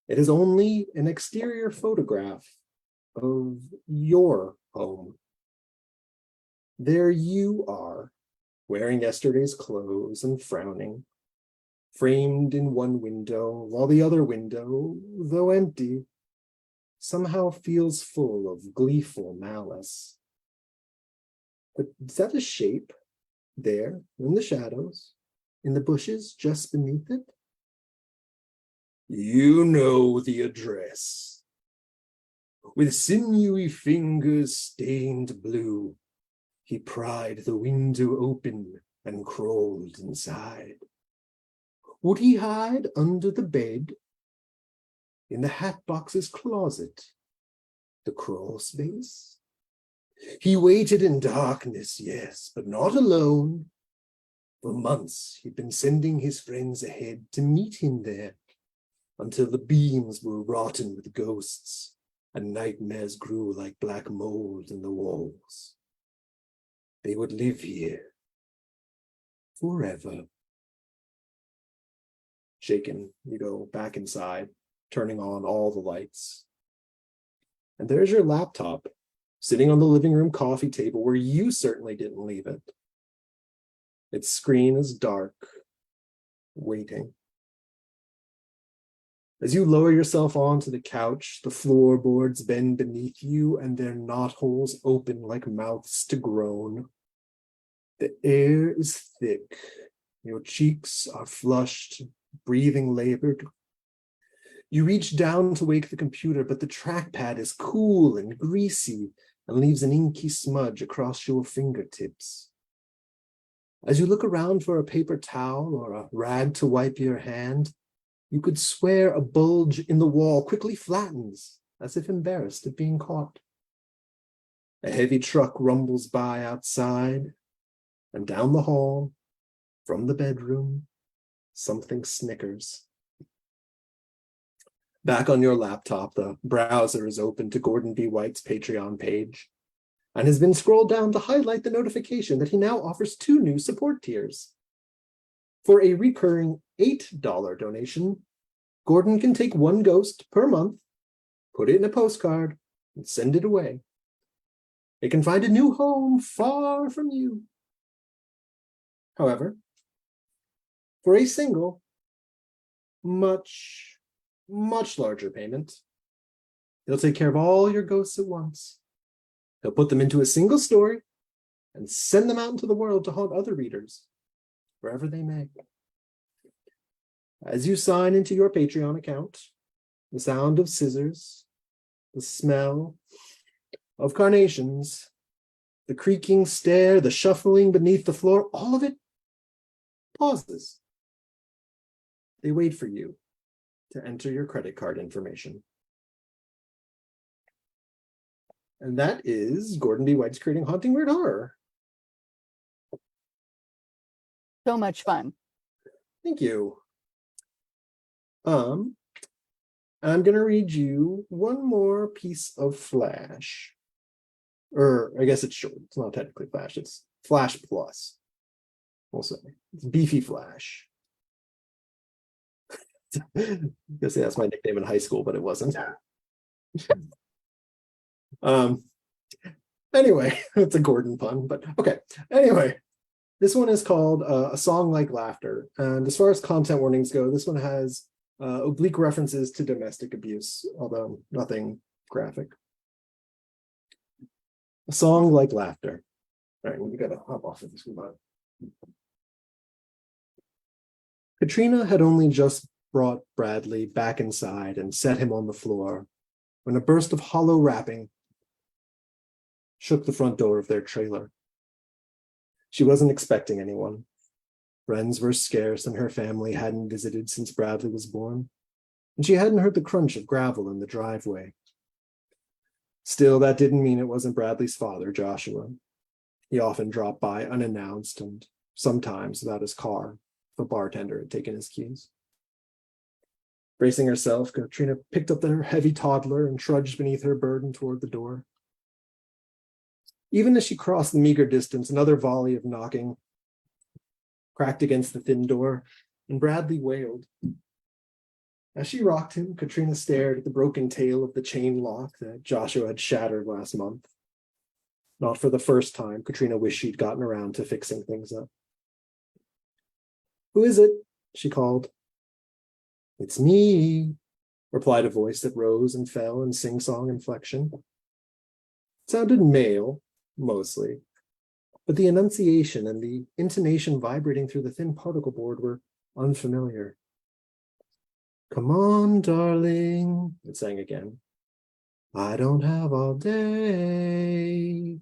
It is only an exterior photograph of your home. There you are, wearing yesterday's clothes and frowning, framed in one window, while the other window, though empty, somehow feels full of gleeful malice. But is that a shape there in the shadows, in the bushes just beneath it? You know the address. With sinewy fingers stained blue, he pried the window open and crawled inside. Would he hide under the bed? In the hatbox's closet? The crawl space? He waited in darkness, yes, but not alone. For months he'd been sending his friends ahead to meet him there, until the beams were rotten with ghosts and nightmares grew like black mold in the walls. They would live here forever. Shaken, you go back inside, turning on all the lights. And there's your laptop, sitting on the living room coffee table where you certainly didn't leave it. Its screen is dark, waiting. As you lower yourself onto the couch, the floorboards bend beneath you and their knotholes open like mouths to groan. The air is thick. Your cheeks are flushed, breathing labored. You reach down to wake the computer, but the trackpad is cool and greasy and leaves an inky smudge across your fingertips. As you look around for a paper towel or a rag to wipe your hand, you could swear a bulge in the wall quickly flattens, as if embarrassed at being caught. A heavy truck rumbles by outside, and down the hall, from the bedroom, something snickers. Back on your laptop, the browser is open to Gordon B. White's Patreon page and has been scrolled down to highlight the notification that he now offers 2 new support tiers. For a recurring $8 donation, Gordon can take 1 ghost per month, put it in a postcard, and send it away. It can find a new home far from you. However, for a single, much larger payment, he'll take care of all your ghosts at once. He'll put them into a single story and send them out into the world to haunt other readers, wherever they may. As you sign into your Patreon account, the sound of scissors, the smell of carnations, the creaking stair, the shuffling beneath the floor, all of it pauses. They wait for you to enter your credit card information. And that is Gordon B. White's Creating Haunting Weird Horror. So much fun. Thank you. I'm gonna read you one more piece of Flash. Or I guess it's short. It's not technically Flash, it's Flash Plus. We'll say. It's Beefy Flash. I guess that's my nickname in high school, but it wasn't. Anyway, it's a Gordon pun, but okay. Anyway, this one is called A Song Like Laughter. And as far as content warnings go, this one has oblique references to domestic abuse, although nothing graphic. A Song Like Laughter. All right, we gotta hop off of this one. Katrina had only just brought Bradley back inside and set him on the floor when a burst of hollow rapping shook the front door of their trailer. She wasn't expecting anyone. Friends were scarce and her family hadn't visited since Bradley was born, and she hadn't heard the crunch of gravel in the driveway. Still, that didn't mean it wasn't Bradley's father, Joshua. He often dropped by unannounced and sometimes without his car. The bartender had taken his keys. Bracing herself, Katrina picked up her heavy toddler and trudged beneath her burden toward the door. Even as she crossed the meager distance, another volley of knocking cracked against the thin door, and Bradley wailed. As she rocked him, Katrina stared at the broken tail of the chain lock that Joshua had shattered last month. Not for the first time, Katrina wished she'd gotten around to fixing things up. "Who is it?" she called. "It's me," replied a voice that rose and fell in sing-song inflection. It sounded male, mostly, but the enunciation and the intonation vibrating through the thin particle board were unfamiliar. "Come on, darling," it sang again. "I don't have all day."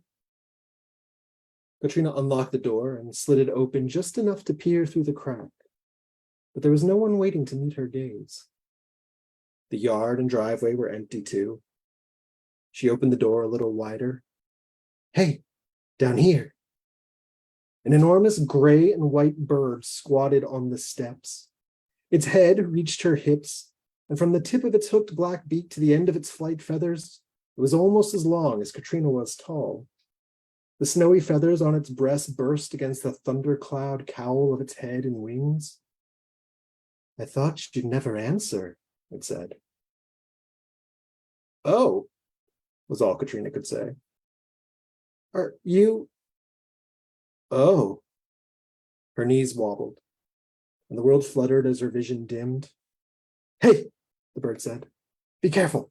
Katrina unlocked the door and slid it open just enough to peer through the crack, but there was no one waiting to meet her gaze. The yard and driveway were empty too. She opened the door a little wider. "Hey, down here." An enormous gray and white bird squatted on the steps. Its head reached her hips, and from the tip of its hooked black beak to the end of its flight feathers, it was almost as long as Katrina was tall. The snowy feathers on its breast burst against the thundercloud cowl of its head and wings. "I thought you'd never answer," it said. "Oh," was all Katrina could say. "Are you?" "Oh." Her knees wobbled, and the world fluttered as her vision dimmed. "Hey, the bird said. Be careful.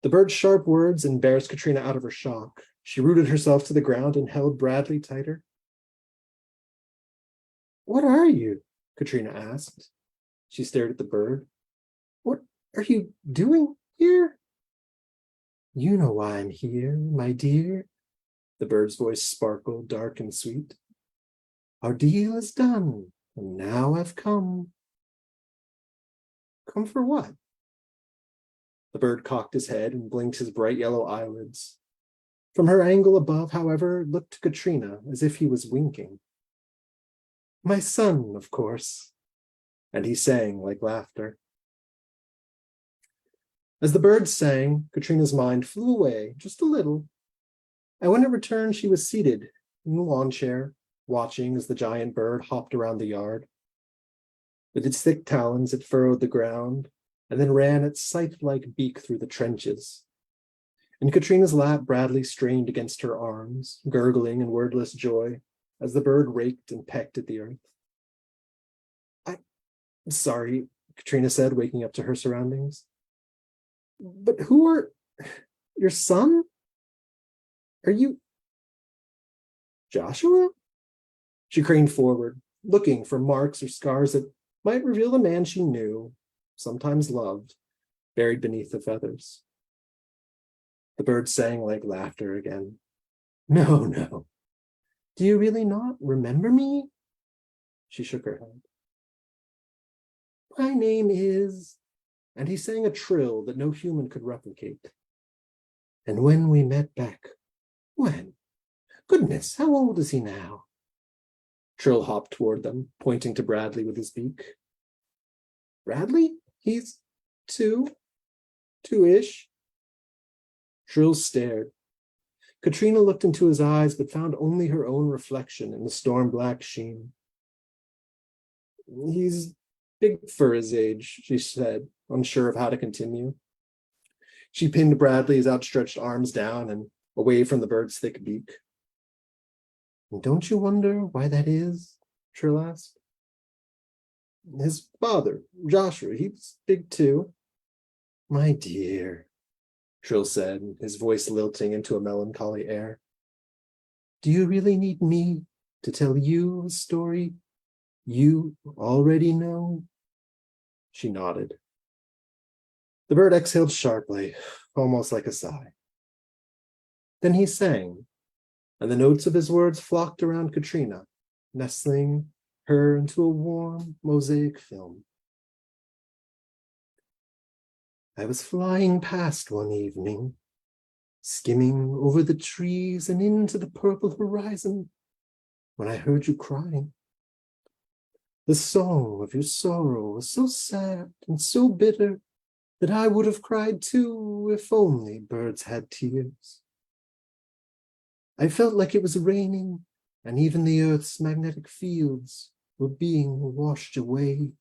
The bird's sharp words embarrassed Katrina out of her shock. She rooted herself to the ground and held Bradley tighter. What are you? Katrina asked. She stared at the bird. What are you doing here? You know why I'm here, my dear. The bird's voice sparkled, dark and sweet. Our deal is done, and now I've come. Come for what? The bird cocked his head and blinked his bright yellow eyelids. From her angle above, however, it looked to Katrina as if he was winking. My son, of course. And he sang like laughter. As the bird sang, Katrina's mind flew away just a little. And when it returned, she was seated in the lawn chair, watching as the giant bird hopped around the yard. With its thick talons, it furrowed the ground, and then ran its scythe-like beak through the trenches. In Katrina's lap, Bradley strained against her arms, gurgling in wordless joy, as the bird raked and pecked at the earth. I'm sorry, Katrina said, waking up to her surroundings. But who are your son? Are you Joshua? She craned forward, looking for marks or scars that might reveal the man she knew, sometimes loved, buried beneath the feathers. The bird sang like laughter again. No, no. Do you really not remember me? She shook her head. My name is... And he sang a trill that no human could replicate. And when we met back... When? Goodness, how old is he now? Trill hopped toward them, pointing to Bradley with his beak. Bradley? He's 2? 2-ish. Trill stared. Katrina looked into his eyes, but found only her own reflection in the storm-black sheen. He's big for his age, she said, unsure of how to continue. She pinned Bradley's outstretched arms down and away from the bird's thick beak. And don't you wonder why that is? Trill asked. His father, Joshua, he's big too. My dear, Trill said, his voice lilting into a melancholy air. Do you really need me to tell you a story you already know? She nodded. The bird exhaled sharply, almost like a sigh. Then he sang, and the notes of his words flocked around Katrina, nestling her into a warm mosaic film. I was flying past one evening, skimming over the trees and into the purple horizon, when I heard you crying. The song of your sorrow was so sad and so bitter that I would have cried too if only birds had tears. I felt like it was raining, and even the earth's magnetic fields were being washed away.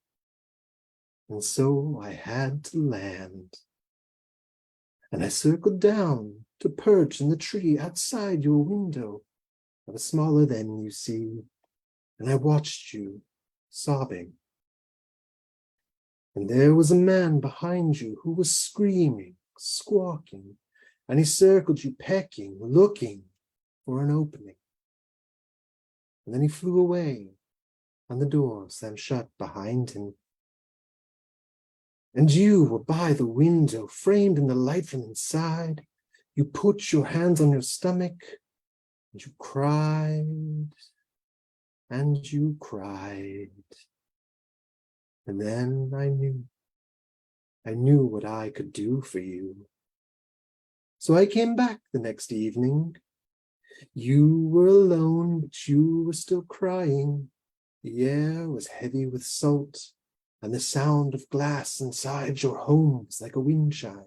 And so I had to land. And I circled down to perch in the tree outside your window. I was smaller then, you see, and I watched you, sobbing. And there was a man behind you who was screaming, squawking, and he circled you, pecking, looking for an opening. And then he flew away, and the door slammed shut behind him. And you were by the window, framed in the light from inside. You put your hands on your stomach, and you cried, and you cried. And then I knew what I could do for you. So I came back the next evening. You were alone, but you were still crying. The air was heavy with salt, and the sound of glass inside your home was like a wind chime.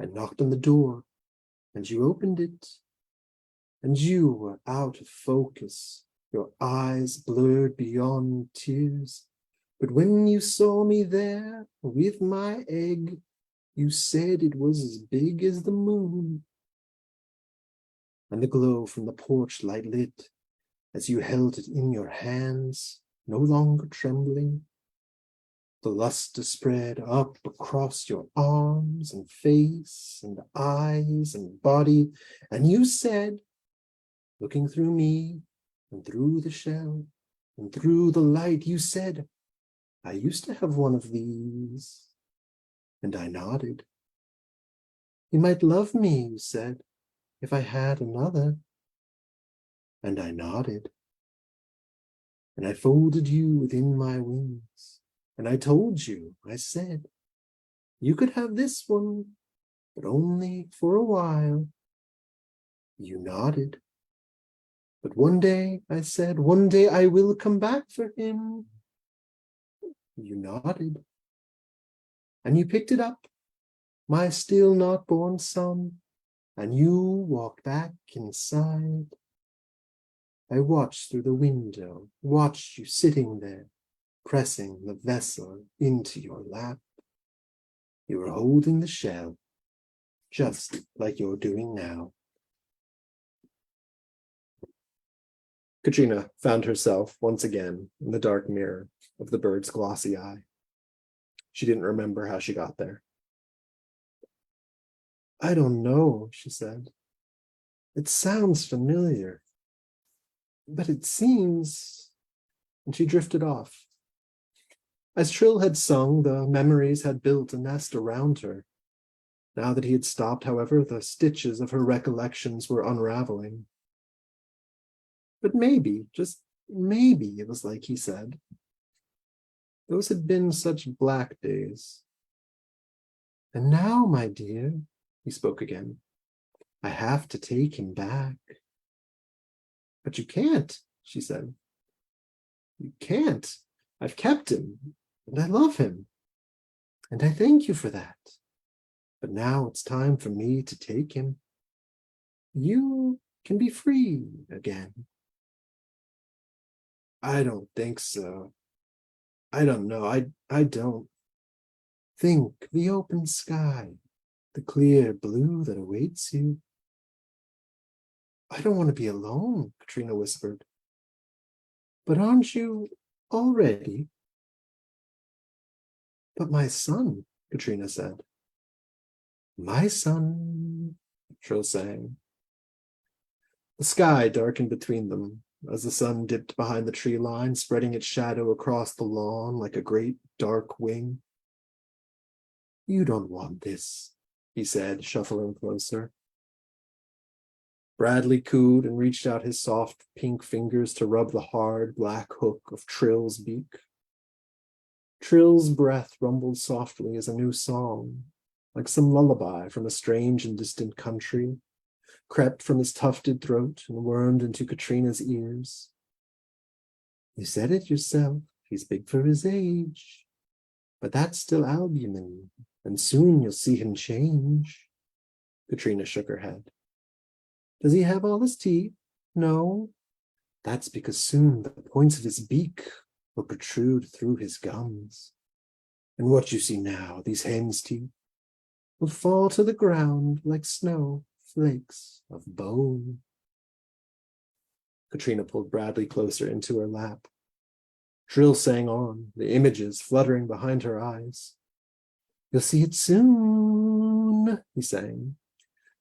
I knocked on the door, and you opened it, and you were out of focus, your eyes blurred beyond tears. But when you saw me there with my egg, you said it was as big as the moon. And the glow from the porch light lit as you held it in your hands, no longer trembling. The luster spread up across your arms and face and eyes and body, and you said, looking through me and through the shell and through the light, you said, I used to have one of these. And I nodded. You might love me, you said, if I had another. And I nodded. And I folded you within my wings. And I told you, I said, you could have this one, but only for a while. You nodded. But one day, I said, one day I will come back for him. You nodded. And you picked it up, my still not born son, and you walked back inside. I watched through the window, watched you sitting there, pressing the vessel into your lap. You were holding the shell, just like you're doing now. Katrina found herself once again in the dark mirror of the bird's glossy eye. She didn't remember how she got there. I don't know, she said. It sounds familiar, but it seems... And she drifted off. As Trill had sung, the memories had built a nest around her. Now that he had stopped, however, the stitches of her recollections were unraveling. But maybe, just maybe, it was like he said. Those had been such black days. And now, my dear, he spoke again, I have to take him back. But you can't, she said. You can't. I've kept him, and I love him. And I thank you for that. But now it's time for me to take him. You can be free again. I don't think so. I don't know. I don't. Think the open sky, the clear blue that awaits you. I don't want to be alone, Katrina whispered. But aren't you already? But my son, Katrina said. My son, Trill sang. The sky darkened between them as the sun dipped behind the tree line, spreading its shadow across the lawn like a great dark wing. You don't want this, he said, shuffling closer. Bradley cooed and reached out his soft pink fingers to rub the hard black hook of Trill's beak. Trill's breath rumbled softly as a new song, like some lullaby from a strange and distant country, crept from his tufted throat and wormed into Katrina's ears. You said it yourself, he's big for his age, but that's still albumin, and soon you'll see him change. Katrina shook her head. Does he have all his teeth? No. That's because soon the points of his beak will protrude through his gums. And what you see now, these hen's teeth, will fall to the ground like snow flakes of bone. Katrina pulled Bradley closer into her lap. Trill sang on, the images fluttering behind her eyes. You'll see it soon, he sang.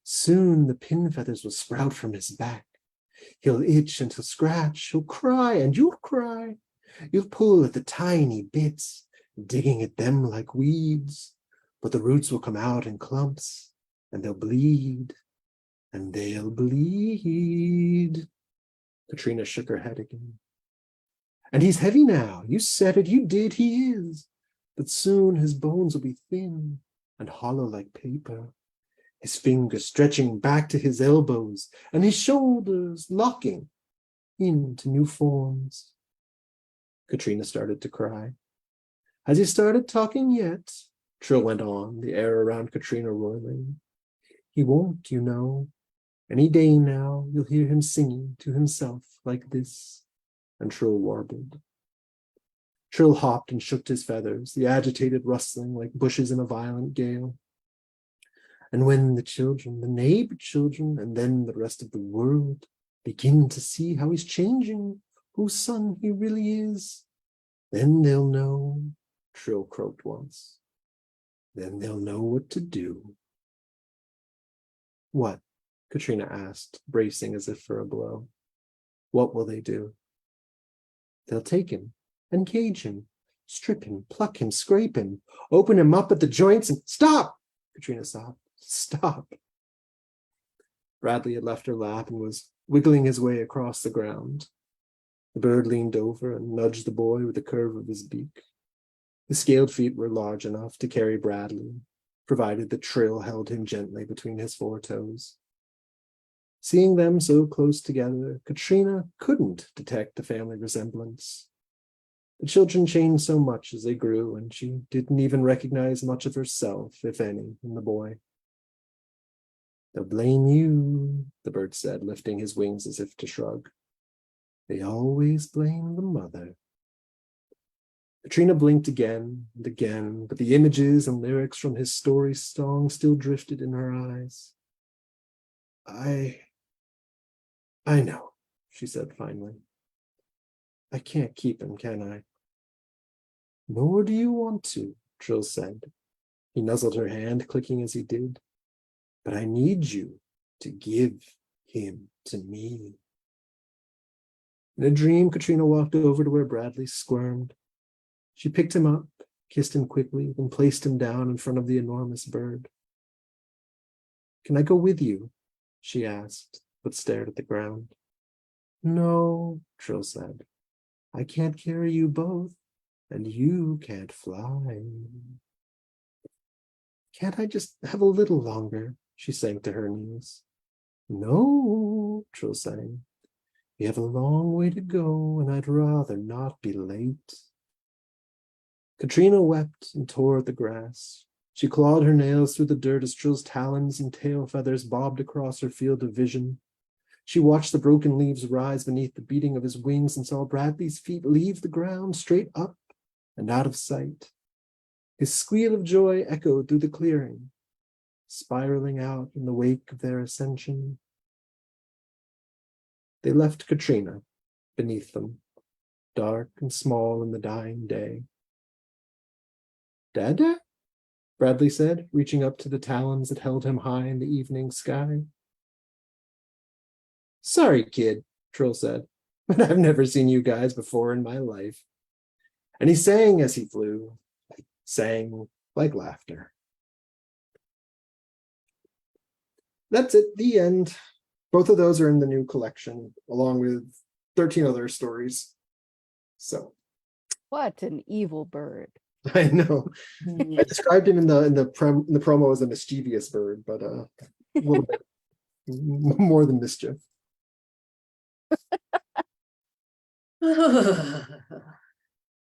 Soon the pin feathers will sprout from his back. He'll itch and he'll scratch, he'll cry and you'll cry. You'll pull at the tiny bits, digging at them like weeds, but the roots will come out in clumps, and they'll bleed, and they'll bleed. Katrina shook her head again. And he's heavy now. You said it, you did, he is. But soon his bones will be thin and hollow like paper, his fingers stretching back to his elbows, and his shoulders locking into new forms. Katrina started to cry. Has he started talking yet? Trill went on, the air around Katrina roiling. He won't, you know. Any day now you'll hear him singing to himself like this. And Trill warbled. Trill hopped and shook his feathers, the agitated rustling like bushes in a violent gale. And when the children, the neighbor children, and then the rest of the world begin to see how he's changing, whose son he really is, then they'll know Trill croaked once. Then they'll know what to do. What? Katrina asked, bracing as if for a blow. What will they do? They'll take him and cage him, strip him, pluck him, scrape him, open him up at the joints and stop! Katrina sobbed. Stop. Bradley had left her lap and was wiggling his way across the ground. The bird leaned over and nudged the boy with the curve of his beak. The scaled feet were large enough to carry Bradley, provided that Trill held him gently between his four toes. Seeing them so close together, Katrina couldn't detect the family resemblance. The children changed so much as they grew, and she didn't even recognize much of herself, if any, in the boy. They'll blame you, the bird said, lifting his wings as if to shrug. They always blame the mother. Katrina blinked again and again, but the images and lyrics from his story song still drifted in her eyes. I know, she said finally. I can't keep him, can I? Nor do you want to, Trill said. He nuzzled her hand, clicking as he did. But I need you to give him to me. In a dream, Katrina walked over to where Bradley squirmed. She picked him up, kissed him quickly, then placed him down in front of the enormous bird. Can I go with you? She asked, but stared at the ground. No, Trill said. I can't carry you both, and you can't fly. Can't I just have a little longer? She sank to her knees. No, Trill sang. We have a long way to go, and I'd rather not be late. Katrina wept and tore at the grass. She clawed her nails through the dirt as Trill's talons and tail feathers bobbed across her field of vision. She watched the broken leaves rise beneath the beating of his wings and saw Bradley's feet leave the ground straight up and out of sight. His squeal of joy echoed through the clearing, spiraling out in the wake of their ascension. They left Katrina beneath them, dark and small in the dying day. Dada? Bradley said, reaching up to the talons that held him high in the evening sky. Sorry, kid, Trill said, but I've never seen you guys before in my life. And he sang as he flew, sang like laughter. That's it, the end. Both of those are in the new collection, along with 13 other stories. So. What an evil bird. I know. I described him in the promo as a mischievous bird, but a little bit more than mischief. Then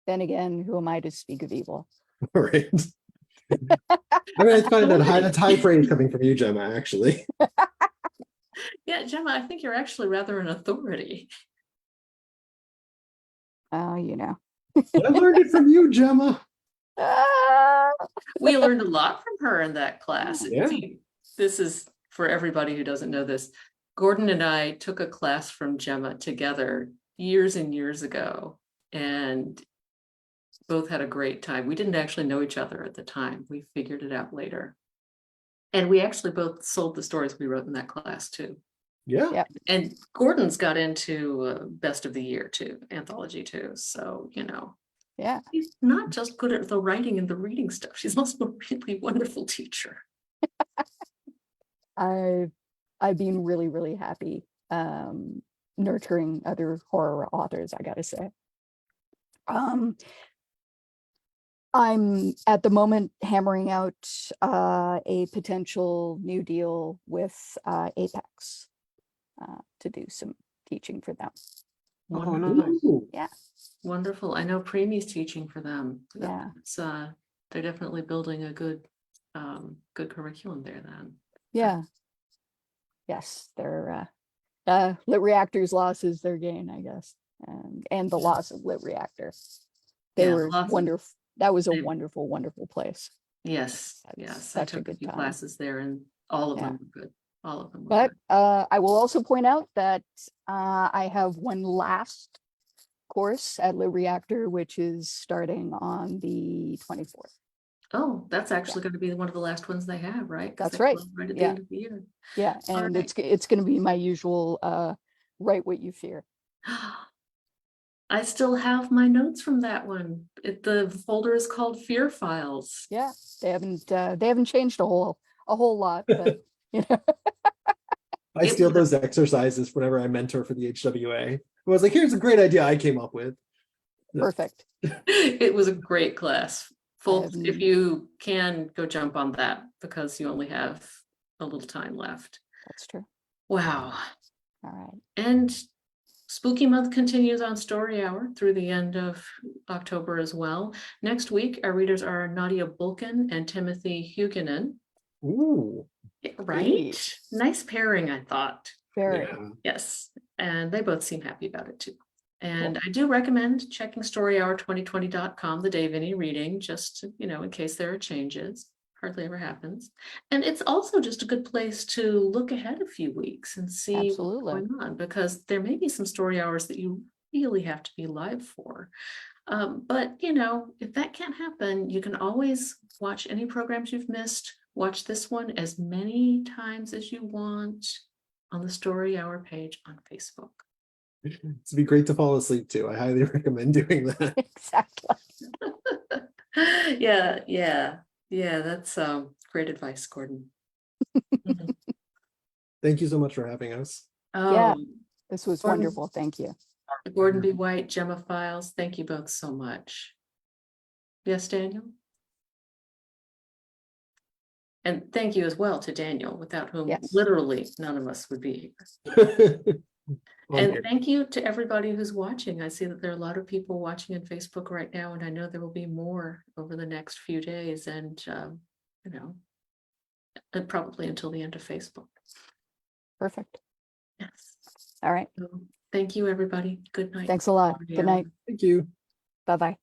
again, who am I to speak of evil? Right. I mean, I find that's high praise coming from you, Gemma, actually. Yeah, Gemma, I think you're actually rather an authority. Oh, you know. I learned it from you, Gemma. We learned a lot from her in that class. Yeah. See, this is for everybody who doesn't know this. Gordon and I took a class from Gemma together years and years ago, and both had a great time. We didn't actually know each other at the time. We figured it out later. And we actually both sold the stories we wrote in that class too. Yeah. Yep. And Gordon's got into Best of the Year too, anthology too. So, you know, Yeah. she's not just good at the writing and the reading stuff. She's also a really wonderful teacher. I've been really, really happy nurturing other horror authors, I gotta say. I'm at the moment hammering out a potential new deal with Apex to do some teaching for them. Wonderful. nice. Yeah. Wonderful. I know Premi's teaching for them. Yeah. It's they're definitely building a good curriculum there then. Yeah. Yes, their Lit Reactor's loss is their gain, I guess. And the loss of Lit Reactor. They were wonderful. That was a wonderful, wonderful place. Yes, That's yes. I such a took a good few time. classes there and all of Yeah. them were good. All of them were But good. I will also point out that I have one last course at Lit Reactor, which is starting on the 24th. Oh, that's actually going to be one of the last ones they have, right? 'Cause That's they right. close right at the Yeah. end of the year. Yeah, All and right. it's going to be my usual write what you fear. I still have my notes from that one. The folder is called Fear Files. Yeah, they haven't changed a whole lot, but you know. I It steal was a- those exercises whenever I mentor for the HWA. I was like, here's a great idea I came up with. Perfect. It was a great class. Folks, if Um, you can, go jump on that because you only have a little time left. That's true. Wow. All right. And Spooky Month continues on Story Hour through the end of October as well. Next week, our readers are Nadia Bulkin and Timothy Huguenin. Ooh, Right? Great. Nice pairing, I thought. Very. yeah. Yes, and they both seem happy about it too. And I do recommend checking storyhour2020.com the day of any reading, just to, in case there are changes. Hardly ever happens. And it's also just a good place to look ahead a few weeks and see Absolutely. what's going on, because there may be some story hours that you really have to be live for. But if that can't happen, you can always watch any programs you've missed. Watch this one as many times as you want on the Story Hour page on Facebook. It'd be great to fall asleep to. I highly recommend doing that. Exactly. Yeah, that's great advice, Gordon. Mhm. Thank you so much for having us. Yeah. Oh, This was Gordon- wonderful. Thank you. Gordon B. White, Gemma Files, thank you both so much. Yes, Daniel? And thank you as well to Daniel, without whom Yes. literally none of us would be here. And Okay. thank you to everybody who's watching. I see that there are a lot of people watching on Facebook right now, and I know there will be more over the next few days, and and probably until the end of Facebook. Perfect. Yes. All right. So, thank you, everybody. Good night. Thanks a lot. Good night. Thank you. Bye-bye.